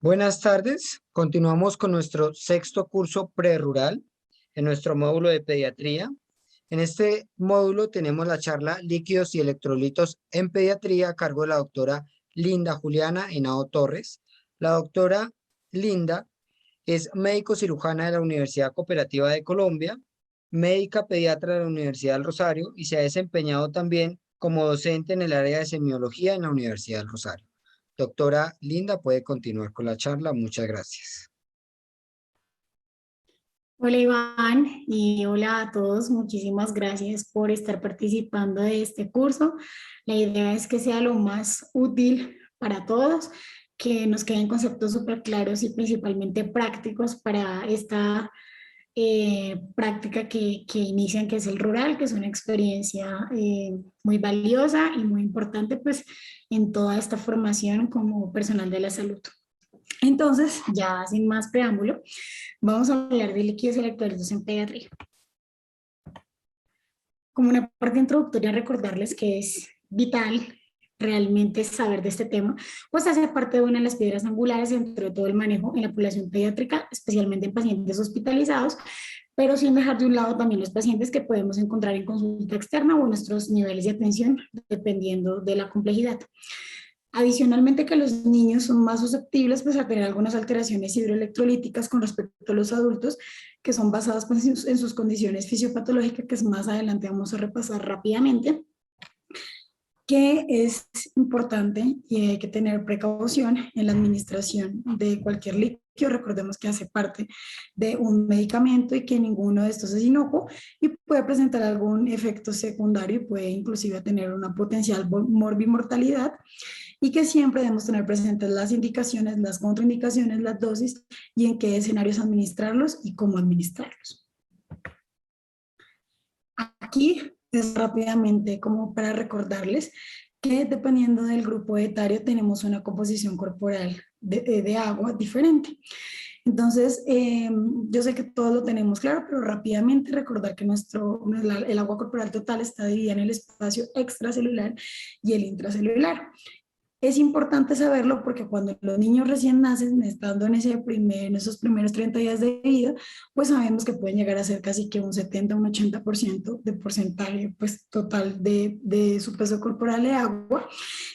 Buenas tardes, continuamos con nuestro sexto curso prerural en nuestro módulo de pediatría. En este módulo tenemos la charla Líquidos y electrolitos en pediatría a cargo de la doctora Linda Juliana Henao Torres. La doctora Linda es médico cirujana de la Universidad Cooperativa de Colombia, médica pediatra de la Universidad del Rosario y se ha desempeñado también como docente en el área de semiología en la Universidad del Rosario. Doctora Linda, puede continuar con la charla. Muchas gracias. Hola Iván y hola a todos, muchísimas gracias por estar participando de este curso. La idea es que sea lo más útil para todos, que nos queden conceptos súper claros y principalmente prácticos para esta práctica que inician, que es el rural, que es una experiencia muy valiosa y muy importante pues en toda esta formación como personal de la salud. Entonces, ya sin más preámbulo, vamos a hablar de líquidos electrolitos en pediatría. Como una parte introductoria, recordarles que es vital realmente saber de este tema, pues hace parte de una de las piedras angulares dentro de todo el manejo en la población pediátrica, especialmente en pacientes hospitalizados, pero sin dejar de un lado también los pacientes que podemos encontrar en consulta externa o en nuestros niveles de atención, dependiendo de la complejidad. Adicionalmente que los niños son más susceptibles pues, a tener algunas alteraciones hidroelectrolíticas con respecto a los adultos, que son basadas pues, en sus condiciones fisiopatológicas, que más adelante vamos a repasar rápidamente, que es importante y hay que tener precaución en la administración de cualquier líquido. Recordemos que hace parte de un medicamento y que ninguno de estos es inocuo y puede presentar algún efecto secundario y puede inclusive tener una potencial morbimortalidad, y que siempre debemos tener presentes las indicaciones, las contraindicaciones, las dosis y en qué escenarios administrarlos y cómo administrarlos. Aquí es rápidamente como para recordarles que dependiendo del grupo etario tenemos una composición corporal de agua diferente. Entonces, yo sé que todos lo tenemos claro, pero rápidamente recordar que el agua corporal total está dividida en el espacio extracelular y el intracelular. Es importante saberlo porque cuando los niños recién nacen, estando en esos primeros 30 días de vida, pues sabemos que pueden llegar a ser casi que un 70, un 80% de porcentaje pues, total de su peso corporal de agua,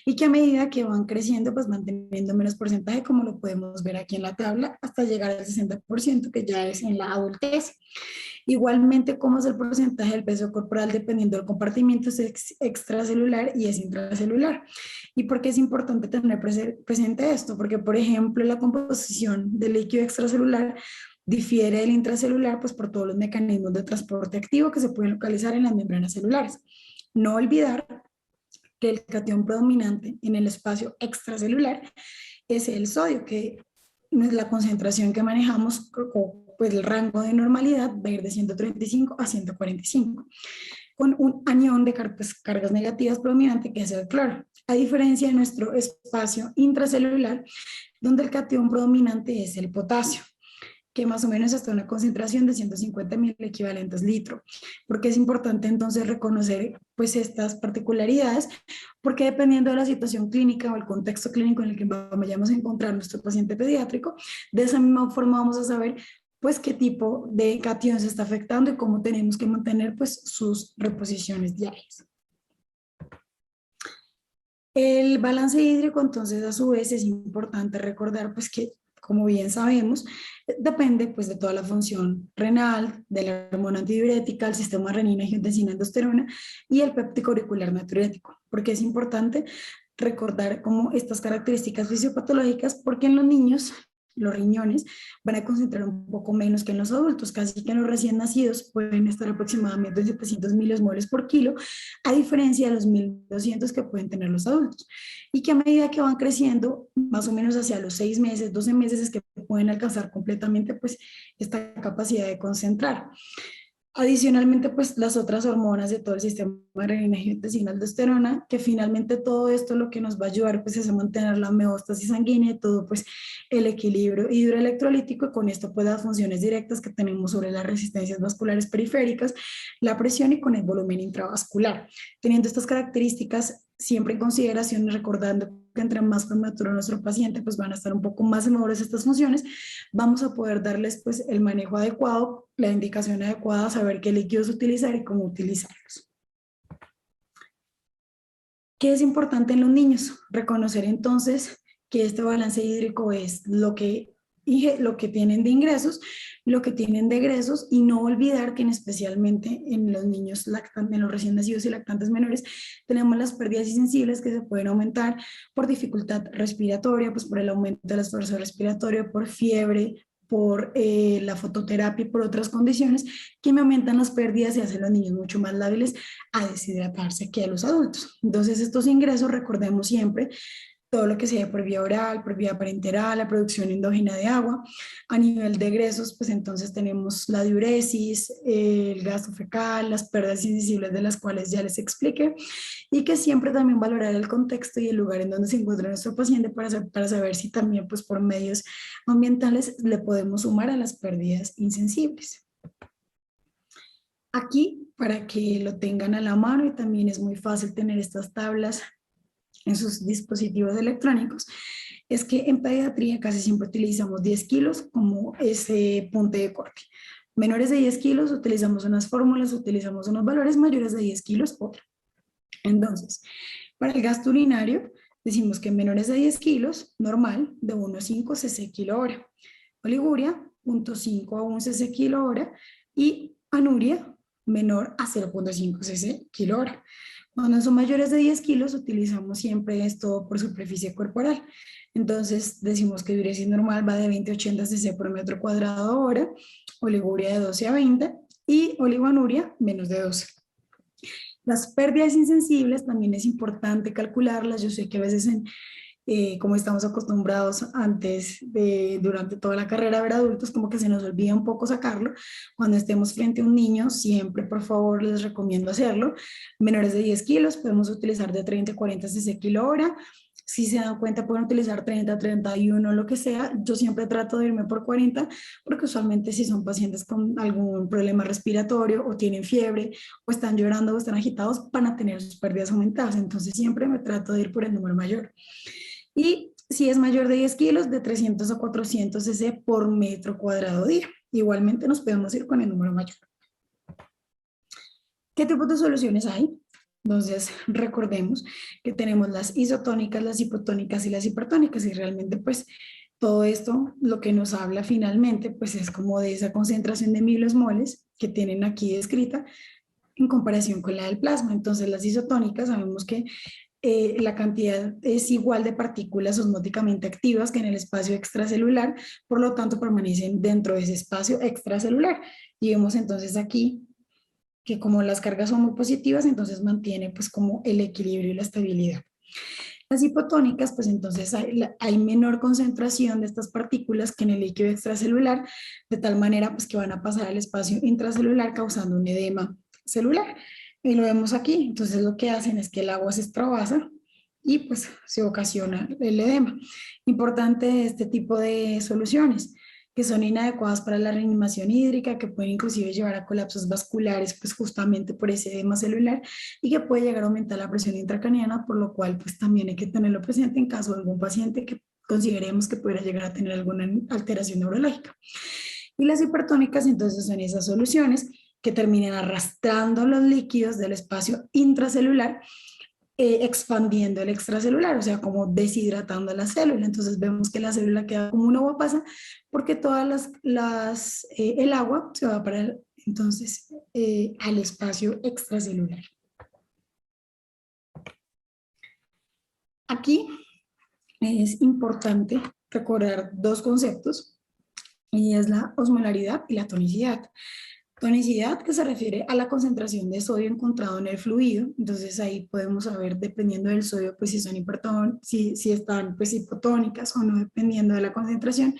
y que a medida que van creciendo, pues van teniendo menos porcentaje, como lo podemos ver aquí en la tabla, hasta llegar al 60%, que ya es en la adultez. Igualmente, cómo es el porcentaje del peso corporal dependiendo del compartimiento, es extracelular y es intracelular. ¿Y por qué es importante tener presente esto? Porque, por ejemplo, la composición del líquido extracelular difiere del intracelular pues, por todos los mecanismos de transporte activo que se pueden localizar en las membranas celulares. No olvidar que el catión predominante en el espacio extracelular es el sodio, que es la concentración que manejamos, pues el rango de normalidad va a ir de 135 a 145, con un anión de cargas negativas predominante que es el cloro, a diferencia de nuestro espacio intracelular, donde el catión predominante es el potasio, que más o menos hasta una concentración de 150.000 equivalentes litro. Porque es importante entonces reconocer pues estas particularidades, porque dependiendo de la situación clínica o el contexto clínico en el que vayamos a encontrar nuestro paciente pediátrico, de esa misma forma vamos a saber pues qué tipo de catión se está afectando y cómo tenemos que mantener pues sus reposiciones diarias. El balance hídrico, entonces, a su vez, es importante recordar pues, que, como bien sabemos, depende pues, de toda la función renal, de la hormona antidiurética, el sistema renina, angiotensina, aldosterona y el péptico auricular natriurético. Porque es importante recordar como estas características fisiopatológicas, porque en los niños los riñones van a concentrar un poco menos que en los adultos, casi que en los recién nacidos pueden estar aproximadamente en 700 miliosmoles por kilo, a diferencia de los 1200 que pueden tener los adultos. Y que a medida que van creciendo, más o menos hacia los 6 meses, 12 meses, es que pueden alcanzar completamente pues, esta capacidad de concentrar. Adicionalmente, pues las otras hormonas de todo el sistema renina, angiotensina, aldosterona, que finalmente todo esto lo que nos va a ayudar pues es a mantener la homeostasis sanguínea y todo pues el equilibrio hidroelectrolítico, y con esto pues las funciones directas que tenemos sobre las resistencias vasculares periféricas, la presión y con el volumen intravascular. Teniendo estas características siempre en consideración, recordando que entre más prematuro nuestro paciente, pues van a estar un poco más inmaduros estas funciones, vamos a poder darles pues el manejo adecuado, la indicación adecuada, saber qué líquidos utilizar y cómo utilizarlos. ¿Qué es importante en los niños? Reconocer entonces que este balance hídrico es lo que tienen de ingresos, lo que tienen de egresos, y no olvidar que especialmente en los niños lactantes, en los recién nacidos y lactantes menores, tenemos las pérdidas sensibles que se pueden aumentar por dificultad respiratoria, pues por el aumento del esfuerzo respiratorio, por fiebre, por la fototerapia y por otras condiciones que me aumentan las pérdidas y hacen a los niños mucho más lábiles a deshidratarse que a los adultos. Entonces estos ingresos, recordemos siempre, todo lo que sea por vía oral, por vía parenteral, la producción endógena de agua. A nivel de egresos, pues entonces tenemos la diuresis, el gasto fecal, las pérdidas invisibles de las cuales ya les expliqué, y que siempre también valorar el contexto y el lugar en donde se encuentra nuestro paciente para saber si también pues por medios ambientales le podemos sumar a las pérdidas insensibles. Aquí, para que lo tengan a la mano, y también es muy fácil tener estas tablas en sus dispositivos electrónicos, es que en pediatría casi siempre utilizamos 10 kilos como ese punto de corte. Menores de 10 kilos utilizamos unas fórmulas, utilizamos unos valores, mayores de 10 kilos otra. Entonces, para el gasto urinario, decimos que menores de 10 kilos, normal, de 1,5 cc kilo hora. Oliguria, 0,5 a 1 cc kilo hora, y anuria, menor a 0,5 cc kilo hora. Cuando son mayores de 10 kilos, utilizamos siempre esto por superficie corporal. Entonces, decimos que diuresis normal va de 20 a 80 cc por metro cuadrado hora, oliguria de 12 a 20 y oligoanuria menos de 12. Las pérdidas insensibles también es importante calcularlas. Yo sé que a veces como estamos acostumbrados durante toda la carrera a ver adultos, como que se nos olvida un poco sacarlo. Cuando estemos frente a un niño, siempre por favor les recomiendo hacerlo. Menores de 10 kilos podemos utilizar de 30 a 40 cc kilo hora. Si se dan cuenta pueden utilizar 30, 31, lo que sea. Yo siempre trato de irme por 40, porque usualmente si son pacientes con algún problema respiratorio o tienen fiebre o están llorando o están agitados, van a tener sus pérdidas aumentadas. Entonces siempre me trato de ir por el número mayor. Y si es mayor de 10 kilos, de 300 a 400 cc por metro cuadrado día. Igualmente nos podemos ir con el número mayor. ¿Qué tipos de soluciones hay? Entonces, recordemos que tenemos las isotónicas, las hipotónicas y las hipertónicas, y realmente pues todo esto lo que nos habla finalmente pues es como de esa concentración de milosmoles que tienen aquí descrita en comparación con la del plasma. Entonces las isotónicas sabemos que la cantidad es igual de partículas osmóticamente activas que en el espacio extracelular, por lo tanto permanecen dentro de ese espacio extracelular. Y vemos entonces aquí que como las cargas son muy positivas, entonces mantiene pues como el equilibrio y la estabilidad. Las hipotónicas, pues entonces hay menor concentración de estas partículas que en el líquido extracelular, de tal manera pues que van a pasar al espacio intracelular causando un edema celular. Y lo vemos aquí, entonces lo que hacen es que el agua se extravasa y pues se ocasiona el edema. Importante este tipo de soluciones que son inadecuadas para la reanimación hídrica, que pueden inclusive llevar a colapsos vasculares, pues justamente por ese edema celular, y que puede llegar a aumentar la presión intracraniana, por lo cual pues también hay que tenerlo presente en caso de algún paciente que consideremos que pudiera llegar a tener alguna alteración neurológica. Y las hipertónicas entonces son esas soluciones que terminan arrastrando los líquidos del espacio intracelular, expandiendo el extracelular, o sea, como deshidratando la célula. Entonces vemos que la célula queda como una agua pasa porque todas el agua se va para entonces al espacio extracelular. Aquí es importante recordar dos conceptos, y es la osmolaridad y la tonicidad. Tonicidad, que se refiere a la concentración de sodio encontrado en el fluido. Entonces ahí podemos saber, dependiendo del sodio, pues si son si están pues hipotónicas o no, dependiendo de la concentración.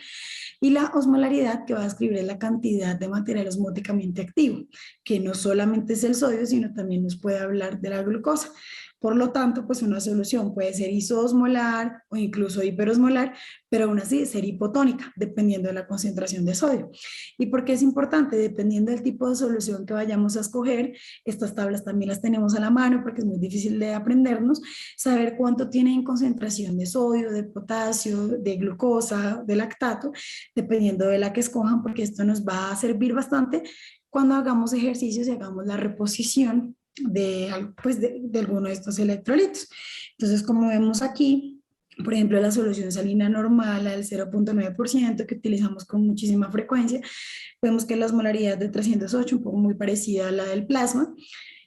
Y la osmolaridad, que va a describir la cantidad de material osmóticamente activo, que no solamente es el sodio, sino también nos puede hablar de la glucosa. Por lo tanto, pues una solución puede ser isosmolar o incluso hiperosmolar, pero aún así ser hipotónica, dependiendo de la concentración de sodio. ¿Y por qué es importante? Dependiendo del tipo de solución que vayamos a escoger, estas tablas también las tenemos a la mano porque es muy difícil de aprendernos, saber cuánto tiene en concentración de sodio, de potasio, de glucosa, de lactato, dependiendo de la que escojan, porque esto nos va a servir bastante cuando hagamos ejercicios y hagamos la reposición pues de alguno de estos electrolitos. Entonces, como vemos aquí, por ejemplo, la solución salina normal al 0,9% que utilizamos con muchísima frecuencia, vemos que la osmolaridad de 308, un poco muy parecida a la del plasma,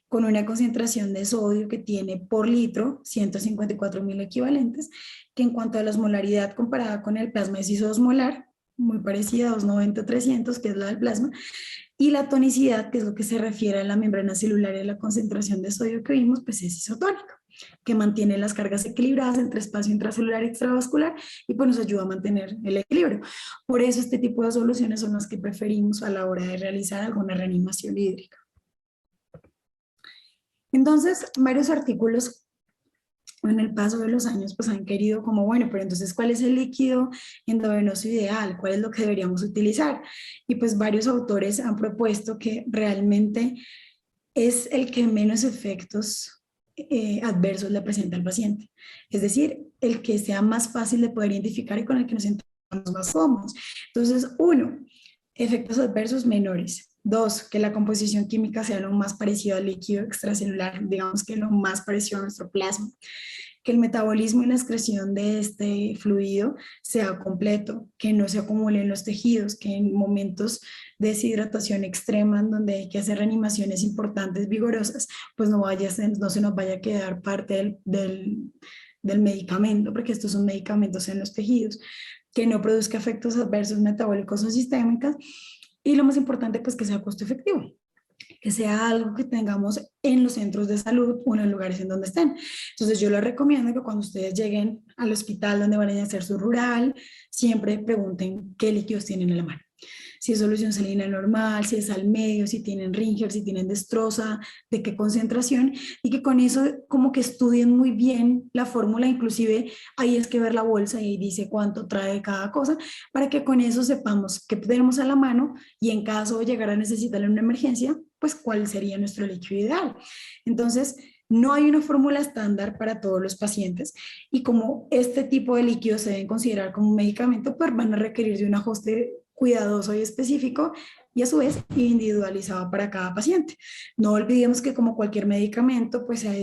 con una concentración de sodio que tiene por litro 154.000 equivalentes, que en cuanto a la osmolaridad comparada con el plasma es isosmolar, muy parecida a 290-300, que es la del plasma, y la tonicidad, que es lo que se refiere a la membrana celular y a la concentración de sodio que vimos, pues es isotónica, que mantiene las cargas equilibradas entre espacio intracelular y extravascular y pues nos ayuda a mantener el equilibrio. Por eso este tipo de soluciones son las que preferimos a la hora de realizar alguna reanimación hídrica. Entonces, varios artículos en el paso de los años pues han querido como, bueno, pero entonces, ¿cuál es el líquido endovenoso ideal? ¿Cuál es lo que deberíamos utilizar? Y pues varios autores han propuesto que realmente es el que menos efectos adversos le presenta al paciente. Es decir, el que sea más fácil de poder identificar y con el que nos sentamos más cómodos. Entonces, uno, efectos adversos menores. Dos, que la composición química sea lo más parecido al líquido extracelular, digamos que lo más parecido a nuestro plasma. Que el metabolismo y la excreción de este fluido sea completo, que no se acumule en los tejidos, que en momentos de deshidratación extrema, en donde hay que hacer reanimaciones importantes, vigorosas, pues no se nos vaya a quedar parte del medicamento, porque estos son medicamentos en los tejidos, que no produzca efectos adversos metabólicos o sistémicos, y lo más importante, pues que sea costo efectivo, que sea algo que tengamos en los centros de salud o en los lugares en donde estén. Entonces yo les recomiendo que cuando ustedes lleguen al hospital donde van a hacer su rural, siempre pregunten qué líquidos tienen en la mano. Si es solución salina normal, si es al medio, si tienen Ringer, si tienen destroza, de qué concentración, y que con eso como que estudien muy bien la fórmula, inclusive ahí es que ver la bolsa y ahí dice cuánto trae cada cosa, para que con eso sepamos qué tenemos a la mano y en caso de llegar a necesitar una emergencia, pues cuál sería nuestro líquido ideal. Entonces, no hay una fórmula estándar para todos los pacientes y como este tipo de líquidos se deben considerar como un medicamento, pues van a requerir de un ajuste cuidadoso y específico y a su vez individualizado para cada paciente. No olvidemos que como cualquier medicamento, pues a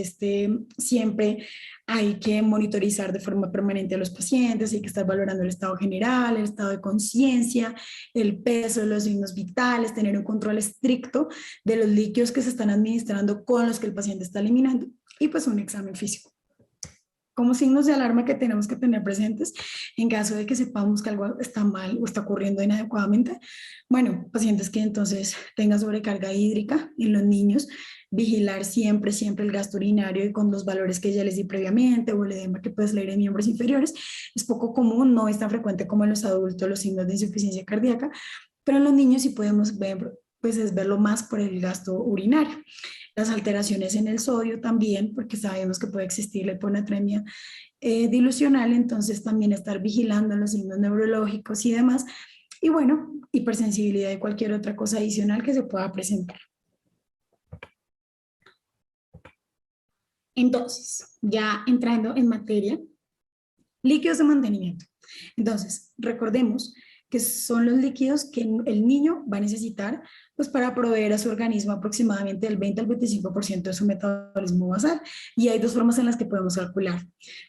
siempre hay que monitorizar de forma permanente a los pacientes, hay que estar valorando el estado general, el estado de conciencia, el peso, los signos vitales, tener un control estricto de los líquidos que se están administrando con los que el paciente está eliminando y pues un examen físico. Como signos de alarma que tenemos que tener presentes en caso de que sepamos que algo está mal o está ocurriendo inadecuadamente. Bueno, pacientes que entonces tengan sobrecarga hídrica en los niños, vigilar siempre, siempre el gasto urinario y con los valores que ya les di previamente o el edema que puede salir en miembros inferiores. Es poco común, no es tan frecuente como en los adultos los signos de insuficiencia cardíaca, pero en los niños sí podemos ver, pues es verlo más por el gasto urinario. Las alteraciones en el sodio también, porque sabemos que puede existir la hiponatremia dilucional, entonces también estar vigilando los signos neurológicos y demás. Y bueno, hipersensibilidad y cualquier otra cosa adicional que se pueda presentar. Entonces, ya entrando en materia, líquidos de mantenimiento. Entonces, recordemos que son los líquidos que el niño va a necesitar pues, para proveer a su organismo aproximadamente del 20 al 25% de su metabolismo basal. Y hay dos formas en las que podemos calcular.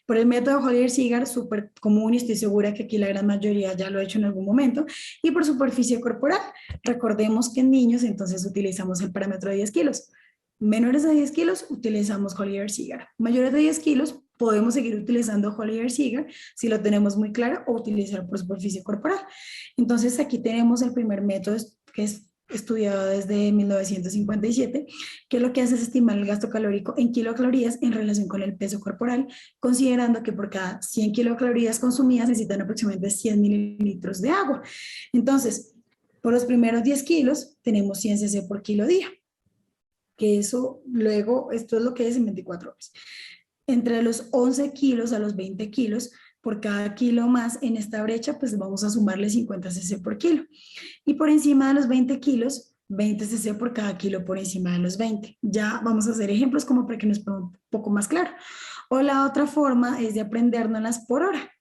Por el método Hollier-Sigar, súper común y estoy segura que aquí la gran mayoría ya lo ha hecho en algún momento, y por superficie corporal. Recordemos que en niños entonces utilizamos el parámetro de 10 kilos. Menores de 10 kilos utilizamos Hollier-Sigar. Mayores de 10 kilos podemos seguir utilizando Hollier-Sigar si lo tenemos muy claro o utilizar por superficie corporal. Entonces aquí tenemos el primer método que es estudiado desde 1957, que lo que hace es estimar el gasto calórico en kilocalorías en relación con el peso corporal, considerando que por cada 100 kilocalorías consumidas necesitan aproximadamente 100 mililitros de agua. Entonces, por los primeros 10 kilos tenemos 100 cc por kilo día. que eso luego, esto es lo que es en 24 horas. Entre los 11 kilos a los 20 kilos, por cada kilo más en esta brecha, pues vamos a sumarle 50 cc por kilo. Y por encima de los 20 kilos, 20 cc por cada kilo por encima de los 20. Ya vamos a hacer ejemplos como para que nos quede un poco más claro. O la otra forma es de aprendérnoslas por hora.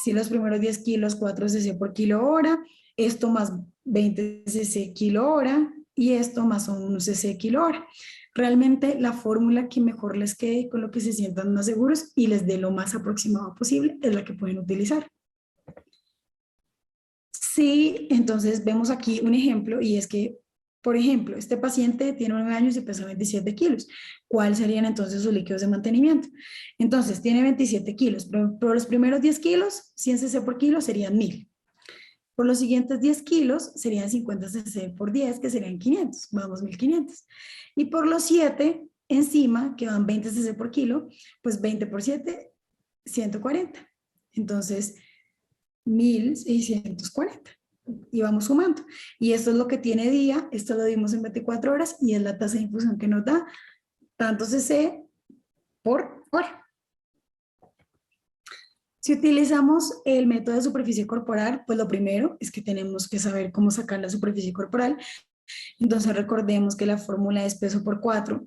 Si los primeros 10 kilos, 4 cc por kilo hora, esto más 20 cc kilo hora y esto más 1 cc kilo hora. Realmente la fórmula que mejor les quede, con lo que se sientan más seguros y les dé lo más aproximado posible, es la que pueden utilizar. Sí, entonces vemos aquí un ejemplo y es que, por ejemplo, este paciente tiene 9 años y pesa 27 kilos. ¿Cuáles serían entonces sus líquidos de mantenimiento? Entonces, tiene 27 kilos, pero por los primeros 10 kilos, 100 cc por kilo serían 1000. Por los siguientes 10 kilos serían 50 cc por 10, que serían 500, vamos 1500. Y por los 7 encima, que van 20 cc por kilo, pues 20 por 7, 140. Entonces, 1640. Y vamos sumando. Y esto es lo que tiene día, esto lo dimos en 24 horas y es la tasa de infusión que nos da tanto cc por hora. Si utilizamos el método de superficie corporal, pues lo primero es que tenemos que saber cómo sacar la superficie corporal. Entonces recordemos que la fórmula es peso por 4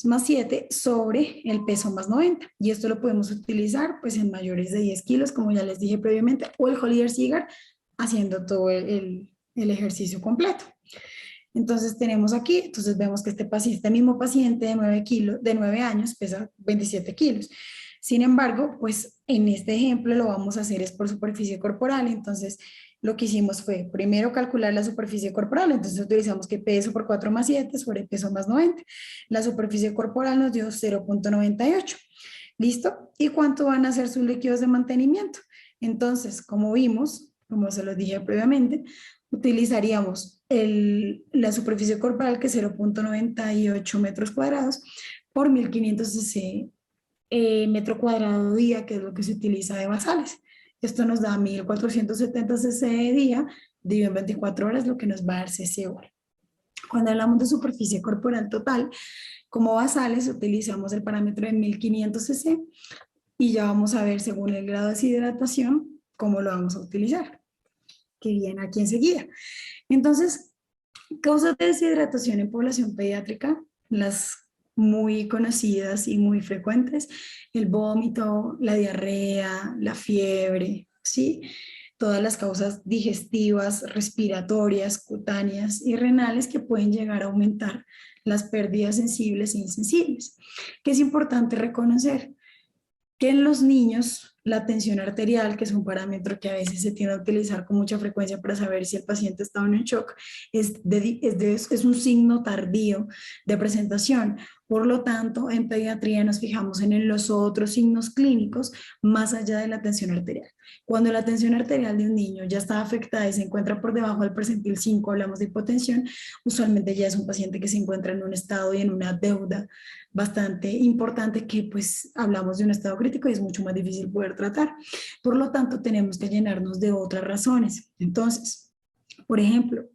más 7 sobre el peso más 90. Y esto lo podemos utilizar pues en mayores de 10 kilos, como ya les dije previamente, o el Hollier-Ziegler haciendo todo el ejercicio completo. Entonces tenemos aquí, entonces vemos que este mismo paciente de 9 años pesa 27 kilos. Sin embargo, pues en este ejemplo lo vamos a hacer es por superficie corporal. Entonces lo que hicimos fue primero calcular la superficie corporal. Entonces utilizamos que peso por 4 más 7 sobre peso más 90. La superficie corporal nos dio 0.98. ¿Listo? ¿Y cuánto van a ser sus líquidos de mantenimiento? Entonces, como vimos, como se los dije previamente, utilizaríamos la superficie corporal, que es 0.98 metros cuadrados, por 1500 cc metro cuadrado día, que es lo que se utiliza de basales. Esto nos da 1470 cc de día, dividido en 24 horas, lo que nos va a dar cc hora. Cuando hablamos de superficie corporal total, como basales utilizamos el parámetro de 1500 cc y ya vamos a ver según el grado de deshidratación cómo lo vamos a utilizar, que viene aquí enseguida. Entonces, causas de deshidratación en población pediátrica, las muy conocidas y muy frecuentes: el vómito, la diarrea, la fiebre, ¿sí? Todas las causas digestivas, respiratorias, cutáneas y renales que pueden llegar a aumentar las pérdidas sensibles e insensibles. Que es importante reconocer que en los niños la tensión arterial, que es un parámetro que a veces se tiende a utilizar con mucha frecuencia para saber si el paciente está o no en shock, es un signo tardío de presentación. Por lo tanto, en pediatría nos fijamos en los otros signos clínicos más allá de la tensión arterial. Cuando la tensión arterial de un niño ya está afectada y se encuentra por debajo del percentil 5, hablamos de hipotensión, usualmente ya es un paciente que se encuentra en un estado y en una deuda bastante importante, que pues hablamos de un estado crítico y es mucho más difícil poder tratar. Por lo tanto, tenemos que llenarnos de otras razones. Entonces, por ejemplo,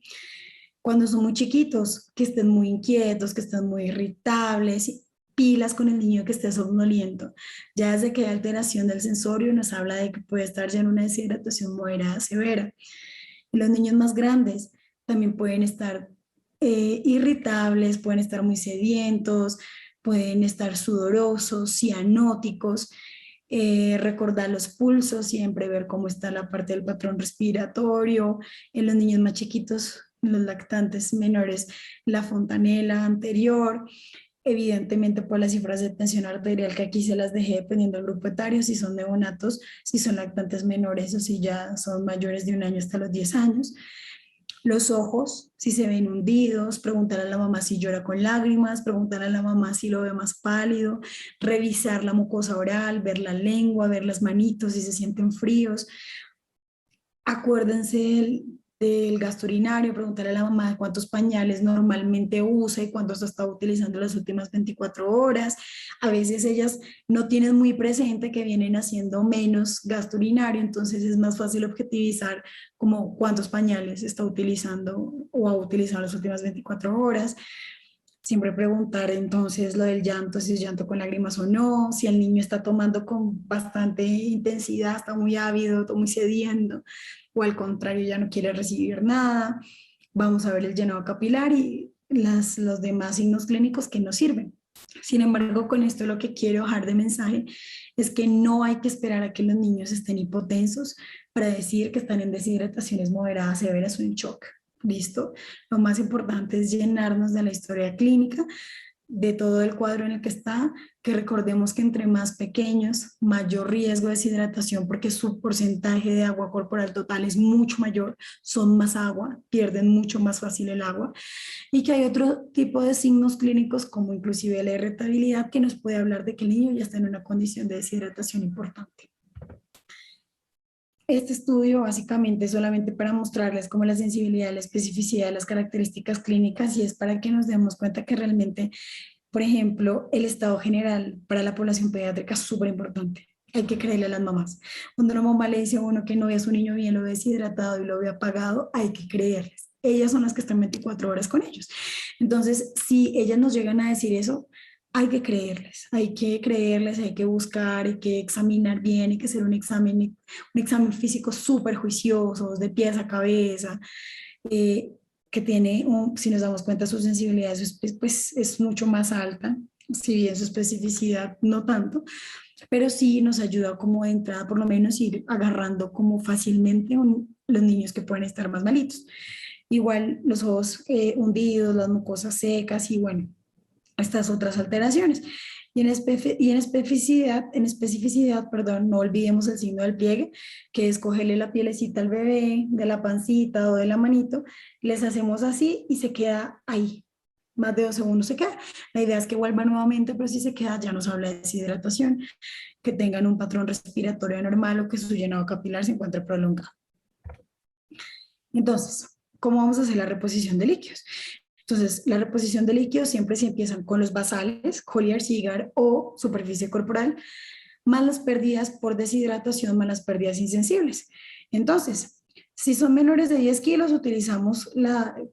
cuando son muy chiquitos, que estén muy inquietos, que estén muy irritables, pilas con el niño que esté somnoliento. Ya desde que hay alteración del sensorio nos habla de que puede estar ya en una deshidratación moderada severa. Y los niños más grandes también pueden estar irritables, pueden estar muy sedientos, pueden estar sudorosos, cianóticos. Recordar los pulsos, siempre ver cómo está la parte del patrón respiratorio. En los niños más chiquitos, en los lactantes menores, la fontanela anterior. Evidentemente por las cifras de tensión arterial, que aquí se las dejé dependiendo del grupo etario, si son neonatos, si son lactantes menores o si ya son mayores de 1 año hasta los 10 años. Los ojos, si se ven hundidos, preguntar a la mamá si llora con lágrimas, preguntar a la mamá si lo ve más pálido, revisar la mucosa oral, ver la lengua, ver las manitos si se sienten fríos. Acuérdense del gasto urinario, preguntar a la mamá cuántos pañales normalmente usa y cuántos ha estado utilizando las últimas 24 horas. A veces ellas no tienen muy presente que vienen haciendo menos gasto urinario, entonces es más fácil objetivizar como cuántos pañales está utilizando o ha utilizado las últimas 24 horas. Siempre preguntar entonces lo del llanto, si es llanto con lágrimas o no, si el niño está tomando con bastante intensidad, está muy ávido, está muy sediento, o al contrario ya no quiere recibir nada. Vamos a ver el llenado capilar y los demás signos clínicos que nos sirven. Sin embargo, con esto lo que quiero dejar de mensaje es que no hay que esperar a que los niños estén hipotensos para decir que están en deshidrataciones moderadas, severas o en shock. ¿Listo? Lo más importante es llenarnos de la historia clínica, de todo el cuadro en el que está, que recordemos que entre más pequeños, mayor riesgo de deshidratación porque su porcentaje de agua corporal total es mucho mayor, son más agua, pierden mucho más fácil el agua, y que hay otro tipo de signos clínicos como inclusive la irritabilidad que nos puede hablar de que el niño ya está en una condición de deshidratación importante. Este estudio básicamente es solamente para mostrarles como la sensibilidad, la especificidad de las características clínicas y es para que nos demos cuenta que realmente, por ejemplo, el estado general para la población pediátrica es súper importante. Hay que creerle a las mamás. Cuando una mamá le dice a uno que no ve a su niño bien, lo ve deshidratado y lo ve apagado, hay que creerles. Ellas son las que están 24 horas con ellos. Entonces, si ellas nos llegan a decir eso, hay que creerles, hay que buscar, hay que examinar bien, hay que hacer un examen físico súper juicioso, de pies a cabeza, eh, que tiene, si nos damos cuenta, su sensibilidad pues, es mucho más alta, si bien su especificidad no tanto, pero sí nos ayuda como de entrada, por lo menos, ir agarrando como fácilmente los niños que pueden estar más malitos. Igual los ojos hundidos, las mucosas secas y bueno, estas otras alteraciones. En especificidad, perdón, no olvidemos el signo del pliegue, que es cogerle la pielecita al bebé, de la pancita o de la manito, les hacemos así y se queda ahí. Más de 2 segundos se queda. La idea es que vuelva nuevamente, pero si se queda ya nos habla de deshidratación, que tengan un patrón respiratorio normal o que su llenado capilar se encuentre prolongado. Entonces, ¿cómo vamos a hacer la reposición de líquidos? Entonces, la reposición de líquidos siempre se empiezan con los basales, Collier-Sigar o superficie corporal, más las pérdidas por deshidratación, más las pérdidas insensibles. Entonces, si son menores de 10 kilos,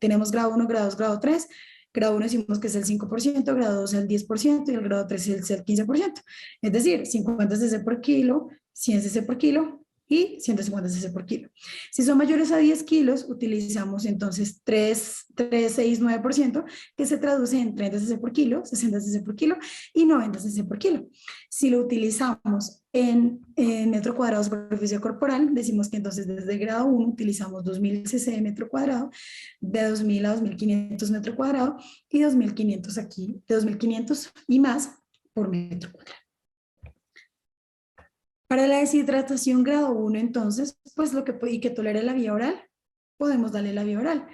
tenemos grado 1, grado 2, grado 3. Grado 1 decimos que es el 5%, grado 2 el 10% y el grado 3 es el 15%. Es decir, 50 cc por kilo, 100 cc por kilo, y 150 cc por kilo. Si son mayores a 10 kilos, utilizamos entonces 3,6,9%, que se traduce en 30 cc por kilo, 60 cc por kilo y 90 cc por kilo. Si lo utilizamos en metro cuadrado de superficie corporal, decimos que entonces desde grado 1 utilizamos 2000 cc de metro cuadrado, de 2000 a 2500 metro cuadrado y 2500 aquí, de 2500 y más por metro cuadrado. Para la deshidratación grado 1, entonces, pues y que tolere la vía oral, podemos darle la vía oral.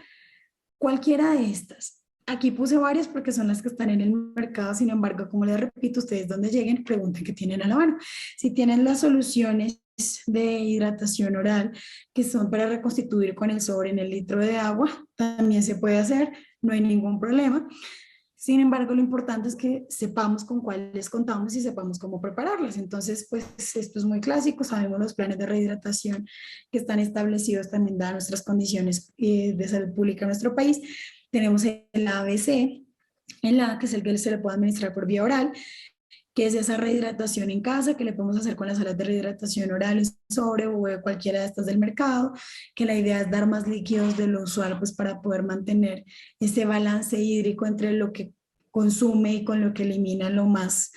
Cualquiera de estas. Aquí puse varias porque son las que están en el mercado, sin embargo, como les repito, ustedes donde lleguen, pregunten qué tienen a la mano. Si tienen las soluciones de hidratación oral que son para reconstituir con el sobre en el litro de agua, también se puede hacer, no hay ningún problema. Sin embargo, lo importante es que sepamos con cuáles contamos y sepamos cómo prepararlas. Entonces, pues esto es muy clásico, sabemos los planes de rehidratación que están establecidos también dadas nuestras condiciones de salud pública en nuestro país. Tenemos el ABC, que es el que se le puede administrar por vía oral, que es esa rehidratación en casa que le podemos hacer con las salas de rehidratación oral en sobre o cualquiera de estas del mercado, que la idea es dar más líquidos de lo usual pues para poder mantener ese balance hídrico entre lo que consume y con lo que elimina lo más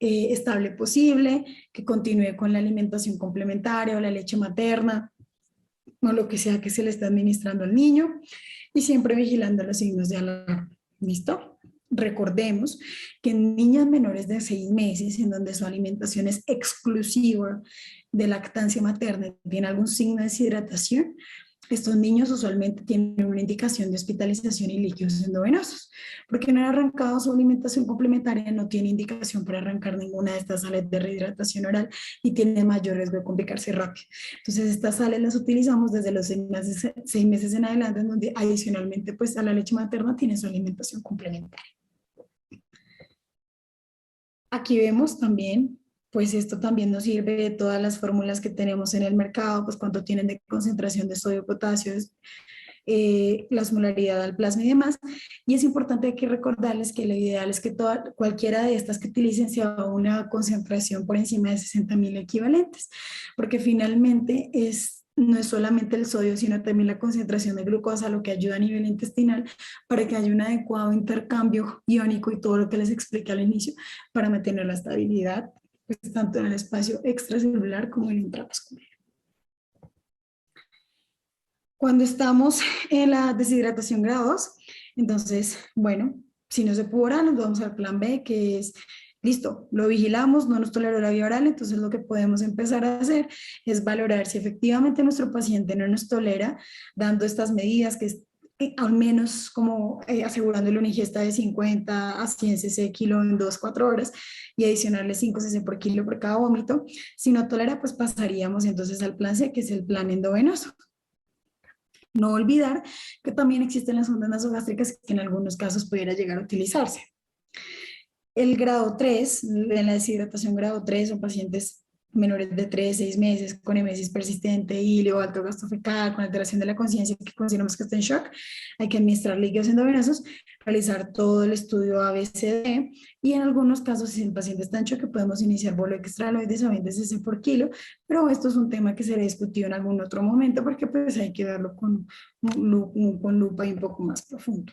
estable posible, que continúe con la alimentación complementaria o la leche materna o lo que sea que se le esté administrando al niño y siempre vigilando los signos de alarma. ¿Listo? Recordemos que en niñas menores de 6 meses, en donde su alimentación es exclusiva de lactancia materna, tiene algún signo de deshidratación, estos niños usualmente tienen una indicación de hospitalización y líquidos endovenosos, porque no han arrancado su alimentación complementaria, no tiene indicación para arrancar ninguna de estas sales de rehidratación oral y tiene mayor riesgo de complicarse rápido. Entonces estas sales las utilizamos desde los 6 meses en adelante, en donde adicionalmente pues a la leche materna tiene su alimentación complementaria. Aquí vemos también, pues esto también nos sirve de todas las fórmulas que tenemos en el mercado, pues cuánto tienen de concentración de sodio, potasio, la osmolaridad al plasma y demás. Y es importante aquí recordarles que lo ideal es que cualquiera de estas que utilicen sea una concentración por encima de 60.000 equivalentes, porque finalmente no es solamente el sodio, sino también la concentración de glucosa, lo que ayuda a nivel intestinal para que haya un adecuado intercambio iónico y todo lo que les expliqué al inicio para mantener la estabilidad, pues, tanto en el espacio extracelular como en el intravascular. Cuando estamos en la deshidratación grado 2, entonces, bueno, si no se pudo orar, nos vamos al plan B, que es, listo, lo vigilamos, no nos toleró la vía oral, entonces lo que podemos empezar a hacer es valorar si efectivamente nuestro paciente no nos tolera, dando estas medidas que es al menos como asegurándole una ingesta de 50 a 100 cc kilo en 2-4 horas y adicionarle 5 cc por kilo por cada vómito. Si no tolera, pues pasaríamos entonces al plan C, que es el plan endovenoso. No olvidar que también existen las ondas nasogástricas que en algunos casos pudiera llegar a utilizarse. El grado 3, en la deshidratación grado 3, son pacientes menores de 3, 6 meses con emesis persistente, híleo, alto gasto fecal, con alteración de la conciencia que consideramos que está en shock. Hay que administrar líquidos endovenosos, realizar todo el estudio ABCD y en algunos casos, si el paciente está en shock, podemos iniciar bolo extraloides a 20 cc por kilo, pero esto es un tema que será discutido en algún otro momento porque pues hay que verlo con lupa y un poco más profundo.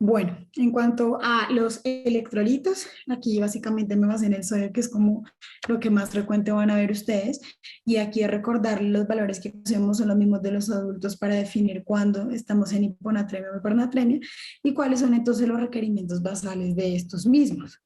Bueno, en cuanto a los electrolitos, aquí básicamente me basé en el sodio, que es como lo que más frecuente van a ver ustedes. Y aquí recordar los valores que usamos son los mismos de los adultos para definir cuándo estamos en hiponatremia o hipernatremia y cuáles son entonces los requerimientos basales de estos mismos.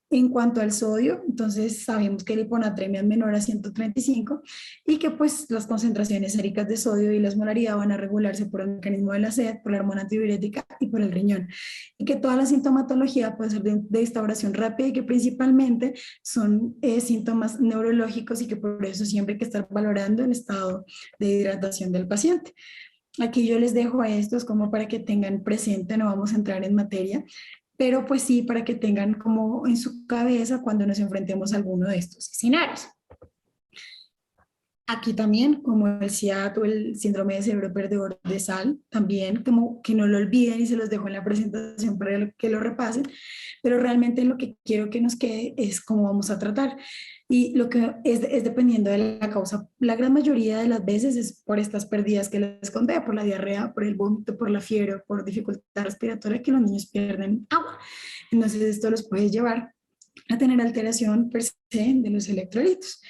En cuanto al sodio, entonces sabemos que la hiponatremia es menor a 135 y que pues las concentraciones séricas de sodio y la osmolaridad van a regularse por el mecanismo de la sed, por la hormona antidiurética y por el riñón. Y que toda la sintomatología puede ser de instauración rápida y que principalmente son síntomas neurológicos y que por eso siempre hay que estar valorando el estado de hidratación del paciente. Aquí yo les dejo a estos como para que tengan presente, no vamos a entrar en materia, pero pues sí, para que tengan como en su cabeza cuando nos enfrentemos a alguno de estos escenarios. Aquí también, como el SIAD o el síndrome de cerebro perdedor de sal, también como que no lo olviden y se los dejo en la presentación para que lo repasen, pero realmente lo que quiero que nos quede es cómo vamos a tratar. Y lo que es dependiendo de la causa. La gran mayoría de las veces es por estas pérdidas que les conté, por la diarrea, por el vómito, por la fiebre, por dificultad respiratoria, que los niños pierden agua. Entonces esto los puede llevar a tener alteración per se de los electrolitos.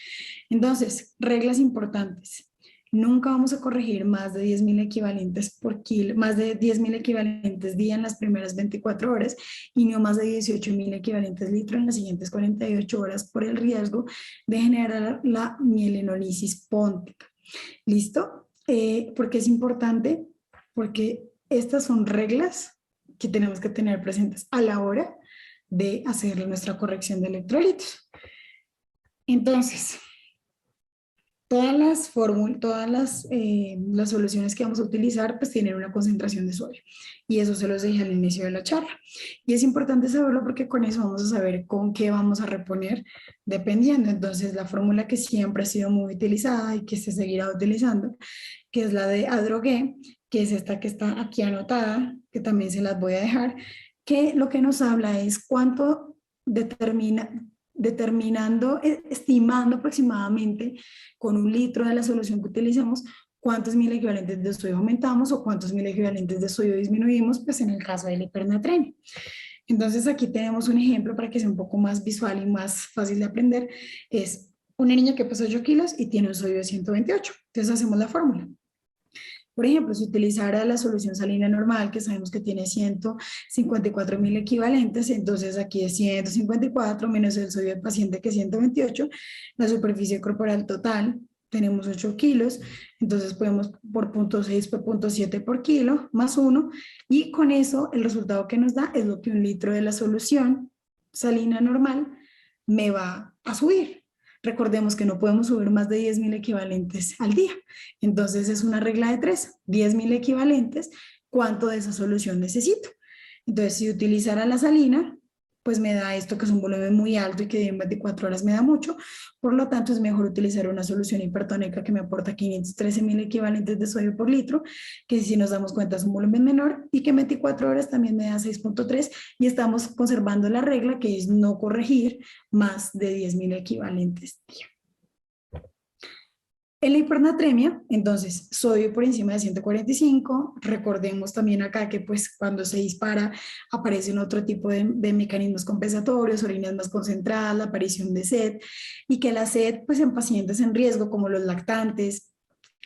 Entonces, reglas importantes. Nunca vamos a corregir más de 10.000 equivalentes por kilo, más de 10.000 equivalentes día en las primeras 24 horas y no más de 18.000 equivalentes litro en las siguientes 48 horas por el riesgo de generar la mielinolisis póntica. ¿Listo? ¿Por qué es importante? Porque estas son reglas que tenemos que tener presentes a la hora de hacer nuestra corrección de electrolitos. Entonces, todas las soluciones que vamos a utilizar pues tienen una concentración de sodio y eso se los dije al inicio de la charla y es importante saberlo porque con eso vamos a saber con qué vamos a reponer dependiendo. Entonces la fórmula que siempre ha sido muy utilizada y que se seguirá utilizando, que es la de Adrogué, que es esta que está aquí anotada, que también se las voy a dejar, que lo que nos habla es cuánto estimando aproximadamente con 1 litro de la solución que utilizamos, cuántos mil equivalentes de sodio aumentamos o cuántos mil equivalentes de sodio disminuimos, pues en el caso de la hipernatremia. Entonces aquí tenemos un ejemplo para que sea un poco más visual y más fácil de aprender. Es una niña que pesa 8 kilos y tiene un sodio de 128. Entonces hacemos la fórmula. Por ejemplo, si utilizara la solución salina normal, que sabemos que tiene 154.000 equivalentes, entonces aquí es 154 menos el sodio del paciente que es 128, la superficie corporal total, tenemos 8 kilos, entonces podemos por 0.6 por 0.7 por kilo, más 1, y con eso el resultado que nos da es lo que 1 litro de la solución salina normal me va a subir. Recordemos que no podemos subir más de 10.000 equivalentes al día. Entonces es una regla de 3, 10.000 equivalentes, ¿cuánto de esa solución necesito? Entonces si utilizara la salina, pues me da esto que es un volumen muy alto y que en 24 horas me da mucho. Por lo tanto, es mejor utilizar una solución hipertónica que me aporta 513.000 equivalentes de sodio por litro, que si nos damos cuenta es un volumen menor y que en 24 horas también me da 6.3 y estamos conservando la regla que es no corregir más de 10.000 equivalentes día. En la hipernatremia, entonces, sodio por encima de 145, recordemos también acá que pues cuando se dispara aparecen otro tipo de mecanismos compensatorios, orinas más concentradas, la aparición de sed, y que la sed pues en pacientes en riesgo como los lactantes,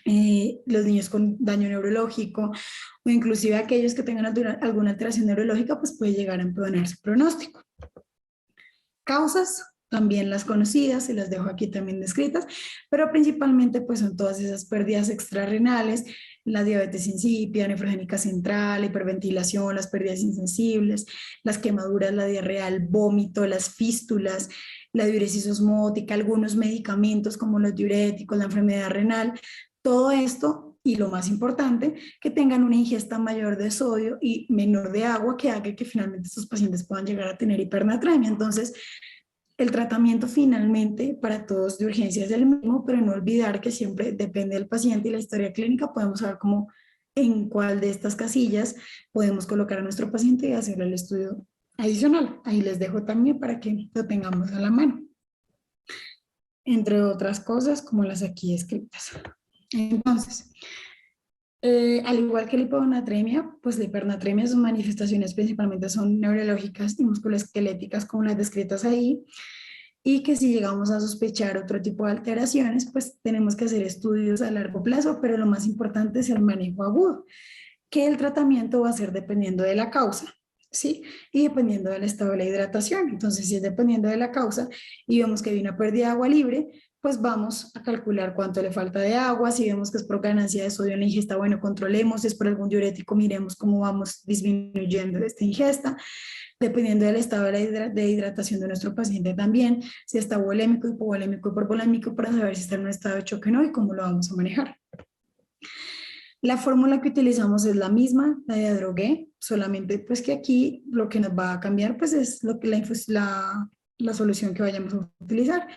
los niños con daño neurológico o inclusive aquellos que tengan alguna alteración neurológica pues puede llegar a empeorar su pronóstico. Causas, también las conocidas, y las dejo aquí también descritas, pero principalmente pues son todas esas pérdidas extrarrenales, la diabetes insípida, nefrogénica central, hiperventilación, las pérdidas insensibles, las quemaduras, la diarrea, el vómito, las fístulas, la diuresis osmótica, algunos medicamentos como los diuréticos, la enfermedad renal, todo esto y lo más importante, que tengan una ingesta mayor de sodio y menor de agua que haga que finalmente estos pacientes puedan llegar a tener hipernatremia. Entonces, el tratamiento finalmente para todos de urgencia es el mismo, pero no olvidar que siempre depende del paciente y la historia clínica. Podemos saber cómo en cuál de estas casillas podemos colocar a nuestro paciente y hacerle el estudio adicional. Ahí les dejo también para que lo tengamos a la mano. Entre otras cosas como las aquí escritas. Entonces, al igual que la hiponatremia, pues la hipernatremia, sus manifestaciones principalmente son neurológicas y musculoesqueléticas como las descritas ahí, y que si llegamos a sospechar otro tipo de alteraciones, pues tenemos que hacer estudios a largo plazo, pero lo más importante es el manejo agudo, que el tratamiento va a ser dependiendo de la causa, ¿sí? Y dependiendo del estado de la hidratación. Entonces, si es dependiendo de la causa y vemos que hay una pérdida de agua libre, pues vamos a calcular cuánto le falta de agua. Si vemos que es por ganancia de sodio en la ingesta, bueno, controlemos. Si es por algún diurético, miremos cómo vamos disminuyendo esta ingesta. Dependiendo del estado de hidratación de nuestro paciente también, si está volémico, hipovolémico, hipervolémico, para saber si está en un estado de choque o no y cómo lo vamos a manejar. La fórmula que utilizamos es la misma, la de Adrogué, solamente pues que aquí lo que nos va a cambiar pues es lo que la solución que vayamos a utilizar.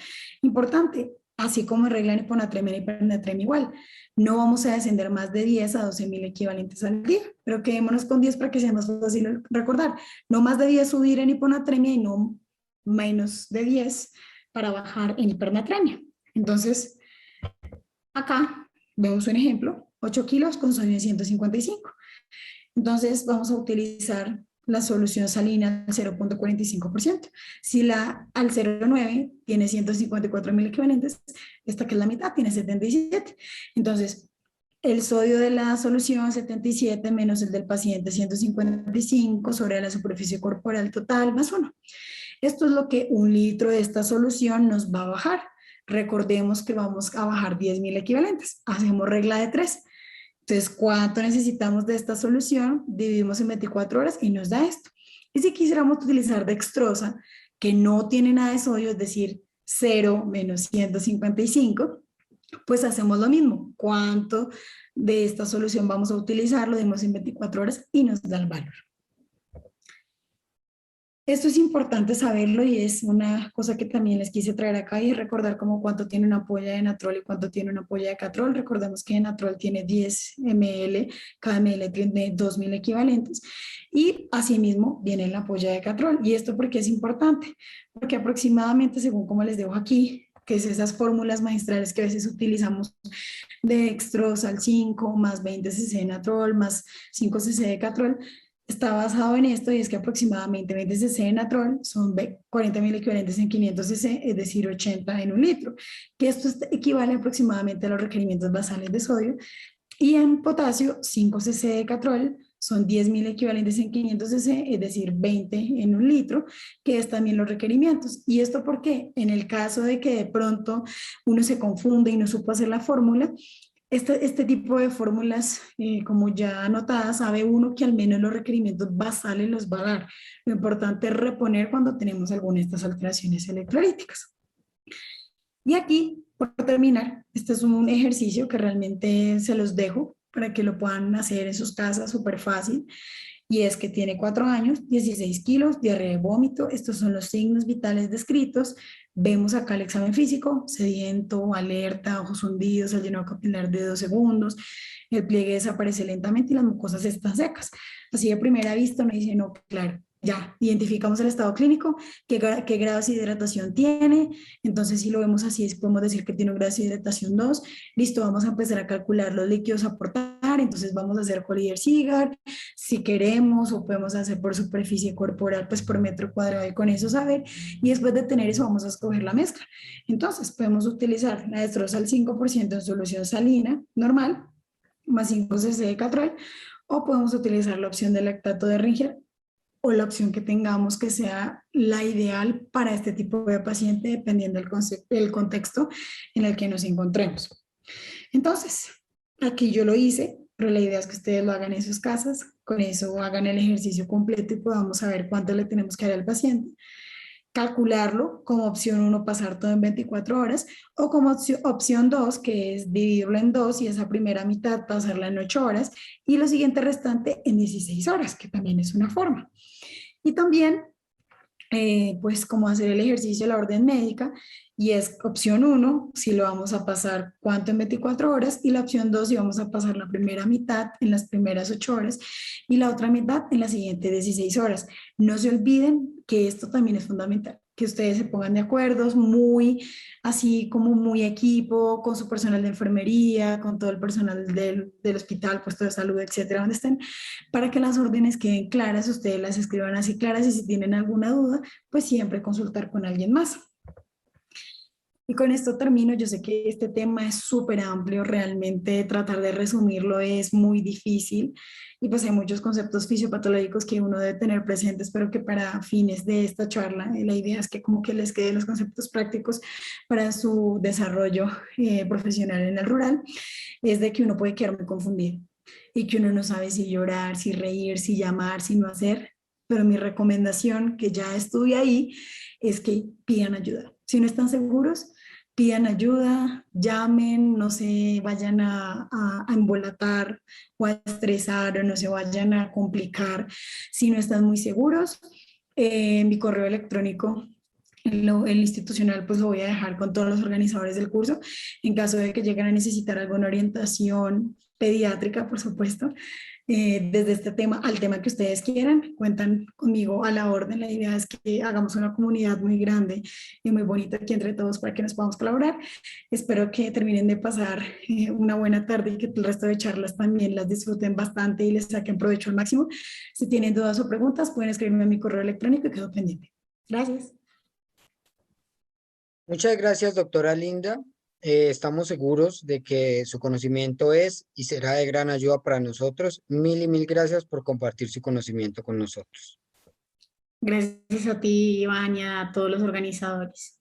Importante, así como regla en hiponatremia y hipernatremia igual, no vamos a descender más de 10 a 12.000 equivalentes al día, pero quedémonos con 10 para que sea más fácil recordar. No más de 10 subir en hiponatremia y no menos de 10 para bajar en hipernatremia. Entonces, acá vemos un ejemplo, 8 kilos con sodio de 155. Entonces vamos a utilizar la solución salina al 0.45%. Si la al 0.9 tiene 154.000 equivalentes, esta que es la mitad tiene 77. Entonces, el sodio de la solución 77 menos el del paciente 155 sobre la superficie corporal total más 1. Esto es lo que un litro de esta solución nos va a bajar. Recordemos que vamos a bajar 10.000 equivalentes. Hacemos regla de 3. Entonces, ¿cuánto necesitamos de esta solución? Dividimos en 24 horas y nos da esto. Y si quisiéramos utilizar dextrosa, que no tiene nada de sodio, es decir, 0 menos 155, pues hacemos lo mismo. ¿Cuánto de esta solución vamos a utilizar? Lo dimos en 24 horas y nos da el valor. Esto es importante saberlo y es una cosa que también les quise traer acá y recordar como cuánto tiene una ampolla de natrol y cuánto tiene una ampolla de catrol. Recordemos que natrol tiene 10 ml, cada ml tiene 2.000 equivalentes y asimismo viene la ampolla de catrol. ¿Y esto por qué es importante? Porque aproximadamente, según como les dejo aquí, que es esas fórmulas magistrales que a veces utilizamos de dextrosa al 5 más 20 cc de natrol más 5 cc de catrol, está basado en esto y es que aproximadamente 20 cc de natrol son 40.000 equivalentes en 500 cc, es decir, 80 en un litro, que esto equivale aproximadamente a los requerimientos basales de sodio. Y en potasio, 5 cc de catrol son 10.000 equivalentes en 500 cc, es decir, 20 en un litro, que es también los requerimientos. ¿Y esto por qué? En el caso de que de pronto uno se confunde y no supo hacer la fórmula, este tipo de fórmulas, como ya anotadas, sabe uno que al menos los requerimientos basales los va a dar. Lo importante es reponer cuando tenemos alguna de estas alteraciones electrolíticas. Y aquí, por terminar, este es un ejercicio que realmente se los dejo para que lo puedan hacer en sus casas, súper fácil. y es que tiene 4 años, 16 kilos, diarrea y vómito. Estos son los signos vitales descritos. Vemos acá el examen físico: sediento, alerta, ojos hundidos, el llenado capilar de 2 segundos, el pliegue desaparece lentamente y las mucosas están secas. Así de primera vista uno dice, no, claro, ya, identificamos el estado clínico, qué grados de hidratación tiene. Entonces, si lo vemos así, podemos decir que tiene un grado de hidratación 2. Listo, vamos a empezar a calcular los líquidos a aportar. Entonces, vamos a hacer Collier-Sigar, si queremos, o podemos hacer por superficie corporal, pues por metro cuadrado, y con eso saber. Y después de tener eso, vamos a escoger la mezcla. Entonces, podemos utilizar la destroza al 5% en solución salina normal, más 5 cc de catrol, o podemos utilizar la opción de lactato de Ringer, o la opción que tengamos que sea la ideal para este tipo de paciente, dependiendo del contexto en el que nos encontremos. Entonces, aquí yo lo hice, pero la idea es que ustedes lo hagan en sus casas, con eso hagan el ejercicio completo y podamos saber cuánto le tenemos que dar al paciente. Calcularlo como opción 1, pasar todo en 24 horas, o como opción 2, que es dividirlo en 2 y esa primera mitad pasarla en 8 horas y lo siguiente restante en 16 horas, que también es una forma. Y también, pues, cómo hacer el ejercicio de la orden médica, y es opción 1, si lo vamos a pasar cuánto en 24 horas, y la opción 2, si vamos a pasar la primera mitad en las primeras 8 horas y la otra mitad en las siguientes 16 horas. No se olviden que esto también es fundamental, que ustedes se pongan de acuerdo, muy así como muy equipo, con su personal de enfermería, con todo el personal del hospital, puesto de salud, etcétera, donde estén, para que las órdenes queden claras, ustedes las escriban así claras, y si tienen alguna duda, pues siempre consultar con alguien más. Y con esto termino. Yo sé que este tema es súper amplio, realmente tratar de resumirlo es muy difícil, y pues hay muchos conceptos fisiopatológicos que uno debe tener presentes, pero que para fines de esta charla, la idea es que como que les queden los conceptos prácticos para su desarrollo profesional en el rural. Es de que uno puede quedar muy confundido y que uno no sabe si llorar, si reír, si llamar, si no hacer, pero mi recomendación, que ya estuve ahí, es que pidan ayuda. Si no están seguros, pidan ayuda, llamen, no se vayan a embolatar o a estresar, o no se vayan a complicar si no están muy seguros. Mi correo electrónico, el institucional, pues lo voy a dejar con todos los organizadores del curso, en caso de que lleguen a necesitar alguna orientación pediátrica, por supuesto, desde este tema al tema que ustedes quieran, cuentan conmigo a la orden. La idea es que hagamos una comunidad muy grande y muy bonita aquí entre todos para que nos podamos colaborar. Espero que terminen de pasar una buena tarde y que el resto de charlas también las disfruten bastante y les saquen provecho al máximo. Si tienen dudas o preguntas, pueden escribirme a mi correo electrónico y quedo pendiente. Gracias. Muchas gracias, doctora Linda. Estamos seguros de que su conocimiento es y será de gran ayuda para nosotros. Mil y mil gracias por compartir su conocimiento con nosotros. Gracias a ti, Iván, y a todos los organizadores.